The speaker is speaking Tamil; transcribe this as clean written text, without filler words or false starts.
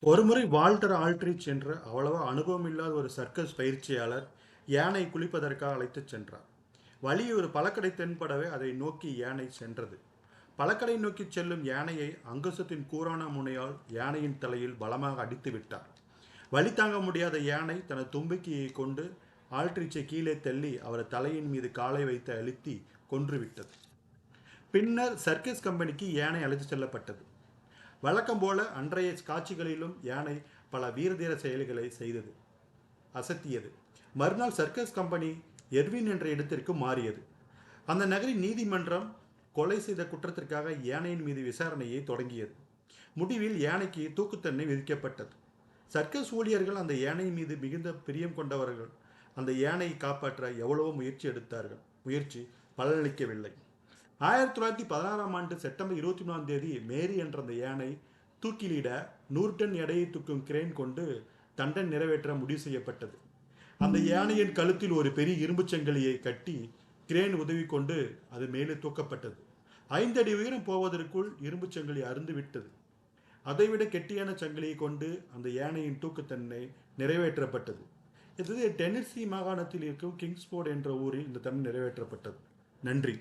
ஒருமுறை வால்டர் ஆல்ட்ரிச் என்ற அவ்வளவா அனுபவம் இல்லாத ஒரு சர்க்கஸ் பயிற்சியாளர் யானை குளிப்பதற்காக அழைத்துச் சென்றார். வழியில் ஒரு பழக்கடை தென்படவே அதை நோக்கி யானை சென்றது. பழக்கடை நோக்கி செல்லும் யானையை அங்குசத்தின் கூரான முனையால் யானையின் தலையில் பலமாக அடித்து விட்டார். வலி தாங்க முடியாத யானை தனது தும்பிக்கையை கொண்டு ஆல்ட்ரிச்சை கீழே தள்ளி அவர் தலையின் மீது காலை வைத்து அழுத்தி கொன்றுவிட்டது. பின்னர் சர்க்கஸ் கம்பெனிக்கு யானை அழைத்துச் செல்லப்பட்டது. வழக்கம் போல அன்றைய காட்சிகளிலும் யானை பல வீரதீர செயல்களை செய்தது, அசத்தியது. மறுநாள் சர்க்கஸ் கம்பெனி எர்வின் என்ற இடத்திற்கு மாறியது. அந்த நகரின் நீதிமன்றம் கொலை செய்த குற்றத்திற்காக யானையின் மீது விசாரணையை தொடங்கியது. முடிவில் யானைக்கு தூக்குத்தண்டனை விதிக்கப்பட்டது. சர்க்கஸ் ஊழியர்கள் அந்த யானை மீது மிகுந்த பிரியம் கொண்டவர்கள். அந்த யானையை காப்பாற்ற எவ்வளவோ முயற்சி எடுத்தார்கள். முயற்சி பலனளிக்கவில்லை. 1916ஆம் ஆண்டு செப்டம்பர் 23ஆம் தேதி மேரி என்ற அந்த யானை தூக்கிலிட 100 டன் எடையை தூக்கும் கிரேன் கொண்டு தண்டனை நிறைவேற்ற முடிவு செய்யப்பட்டது. அந்த யானையின் கழுத்தில் ஒரு பெரிய இரும்பு சங்கிலியை கட்டி கிரேன் உதவி கொண்டு அது மேலே தூக்கப்பட்டது. 5 அடி உயரம் போவதற்குள் இரும்பு சங்கிலி அருந்து விட்டது. அதைவிட கெட்டியான சங்கிலியை கொண்டு அந்த யானையின் தூக்குத்தண்டனை நிறைவேற்றப்பட்டது. இது டென்னசி மாகாணத்தில் இருக்கும் கிங்ஸ்போர்ட் என்ற ஊரில் இந்த தண்டனை நிறைவேற்றப்பட்டது. நன்றி.